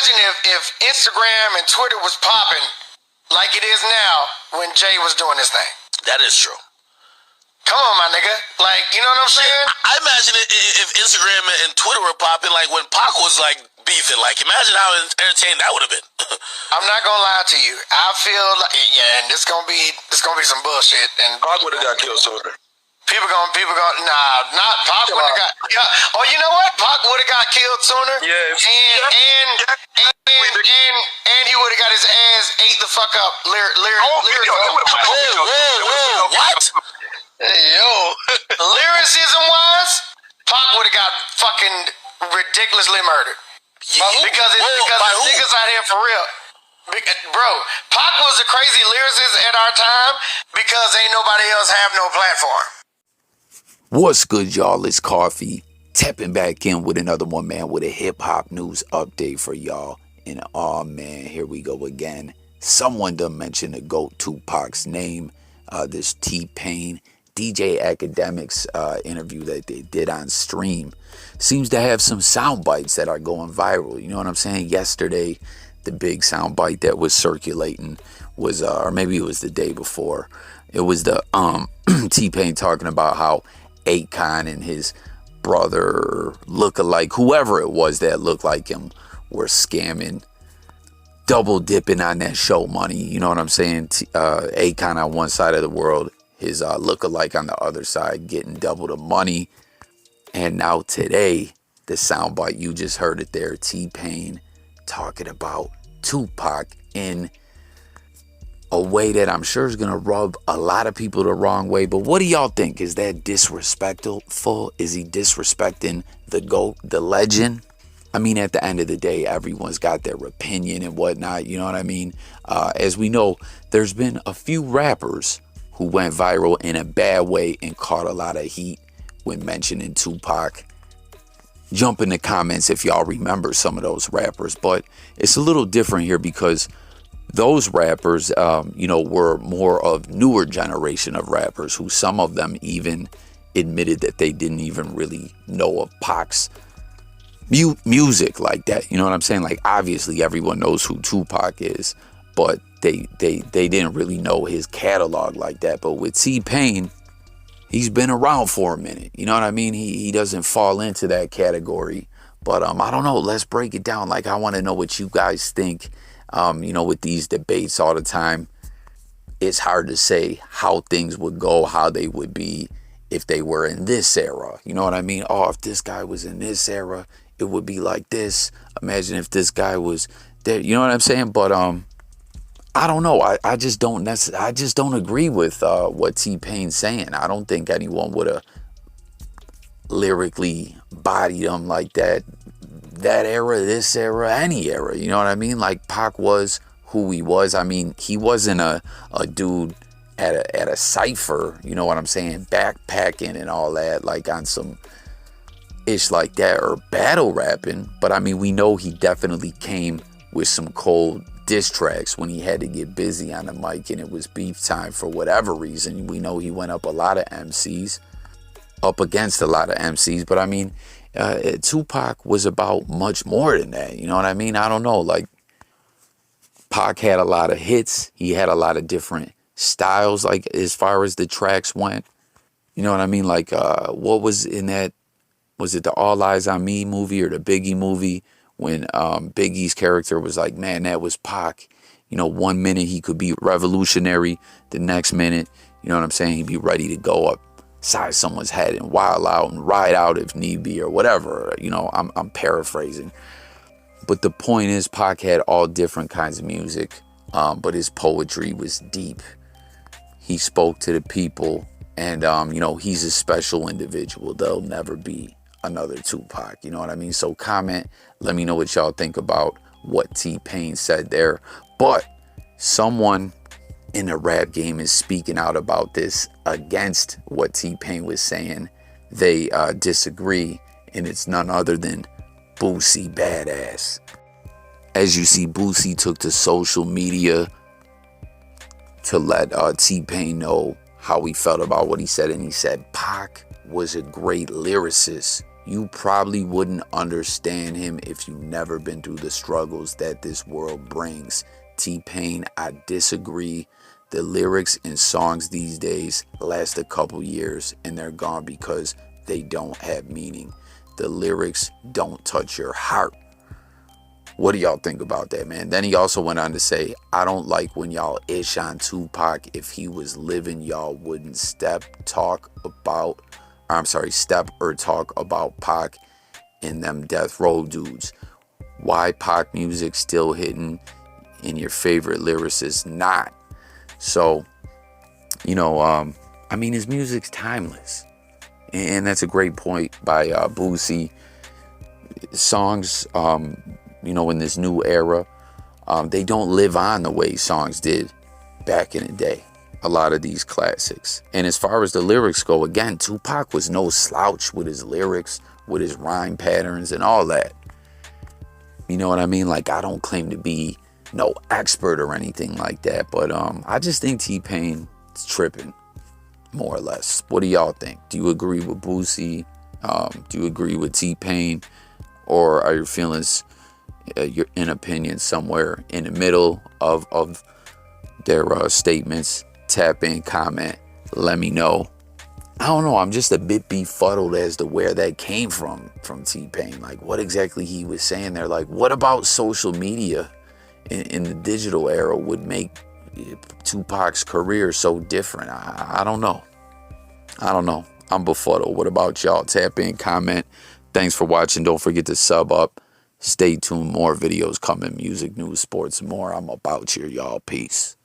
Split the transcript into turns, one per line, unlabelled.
imagine if Instagram and Twitter was popping like it is now when Jay was doing this thing.
That is true.
Come on, my nigga. Like, you know what I'm saying?
I imagine if Instagram and Twitter were popping, like when Pac was like beefing, like imagine how entertaining that would have been.
I'm not gonna lie to you. I feel like, yeah, and this gonna be some bullshit. And
Pac would have got killed sooner.
People gonna, nah, not Pac would have got. Yeah. Oh, you know what? Pac would have got killed sooner.
Yeah.
And he would have got his ass ate the fuck up.
What?
Yo, lyricism wise, Pac would have got fucking ridiculously murdered. Because niggas out here for real. Bro, Pac was a crazy lyricist at our time because ain't nobody else have no platform.
What's good, y'all? It's Coffee tapping back in with another one, man, with a hip-hop news update for y'all. And oh man, here we go again. Someone done mention the GOAT Tupac's name. This T-Pain DJ Academics interview that they did on stream seems to have some sound bites that are going viral. You know what I'm saying? Yesterday, the big sound bite that was circulating was, or maybe it was the day before, it was the T-Pain talking about how Akon and his brother look-alike, whoever it was that looked like him, were scamming, double dipping on that show money. You know what I'm saying? Akon on one side of the world, his look-alike on the other side, getting double the money. And now today, the soundbite, you just heard it there, T-Pain talking about Tupac in a way that I'm sure is going to rub a lot of people the wrong way. But what do y'all think? Is that disrespectful? Is he disrespecting the GOAT, the legend? I mean, at the end of the day, everyone's got their opinion and whatnot. You know what I mean? As we know, there's been a few rappers who went viral in a bad way and caught a lot of heat when mentioning Tupac. Jump in the comments if y'all remember some of those rappers. But it's a little different here because those rappers, were more of newer generation of rappers who some of them even admitted that they didn't even really know of Pac's music like that. You know what I'm saying? Like, obviously everyone knows who Tupac is, but they didn't really know his catalog like that. But with T-Pain, he's been around for a minute. You know what I mean? He doesn't fall into that category. But I don't know. Let's break it down. Like, I want to know what you guys think. With these debates all the time, it's hard to say how things would go, how they would be if they were in this era. You know what I mean? Oh, if this guy was in this era, it would be like this. Imagine if this guy was there. You know what I'm saying? But I don't know. I just don't agree with what T-Pain's saying. I don't think anyone would have lyrically bodied him like that. That era, this era, any era. You know what I mean? Like, Pac was who he was. I mean, he wasn't a dude at a cypher. You know what I'm saying? Backpacking and all that, like on some ish like that, or battle rapping. But I mean, we know he definitely came with some cold diss tracks when he had to get busy on the mic and it was beef time for whatever reason. We know he went up against a lot of MCs, but I mean, Tupac was about much more than that. You know what I mean? I don't know. Like, Pac had a lot of hits. He had a lot of different styles, like, as far as the tracks went. You know what I mean? Like, what was in that? Was it the All Eyes on Me movie or the Biggie movie? When Biggie's character was like, man, that was Pac. You know, 1 minute he could be revolutionary. The next minute, you know what I'm saying, he'd be ready to go upside someone's head and wild out and ride out if need be or whatever. You know, I'm paraphrasing. But the point is, Pac had all different kinds of music, but his poetry was deep. He spoke to the people, and, he's a special individual. There'll never be another Tupac. You know what I mean? So comment, let me know what y'all think about what T-Pain said there. But someone in the rap game is speaking out about this against what T-Pain was saying. They disagree, and it's none other than Boosie Badass. As you see, Boosie took to social media to let T-Pain know how he felt about what he said, and he said Pac was a great lyricist. You probably wouldn't understand him if you never been through the struggles that this world brings. T-Pain, I disagree. The lyrics in songs these days last a couple years and they're gone because they don't have meaning. The lyrics don't touch your heart. What do y'all think about that, man? Then he also went on to say, I don't like when y'all ish on Tupac. If he was living, y'all wouldn't step or talk about Pac and them death row dudes. Why Pac music still hitting and your favorite lyricist not? So, I mean, his music's timeless. And that's a great point by Boosie. Songs, in this new era, they don't live on the way songs did back in the day. A lot of these classics. And as far as the lyrics go, again, Tupac was no slouch with his lyrics, with his rhyme patterns and all that. You know what I mean? Like, I don't claim to be no expert or anything like that, but I just think T-Pain is tripping, more or less. What do y'all think? Do you agree with Boosie? Do you agree with T-Pain? Or are your feelings, your opinion somewhere in the middle of their statements? Tap in, comment, let me know. I don't know, I'm just a bit befuddled as to where that came from T-Pain. Like, what exactly he was saying there. Like, what about social media in the digital era would make Tupac's career so different? I don't know. I'm befuddled. What about y'all? Tap in, comment. Thanks for watching. Don't forget to sub up. Stay tuned. More videos coming. Music, news, sports, more. I'm about here, y'all. Peace.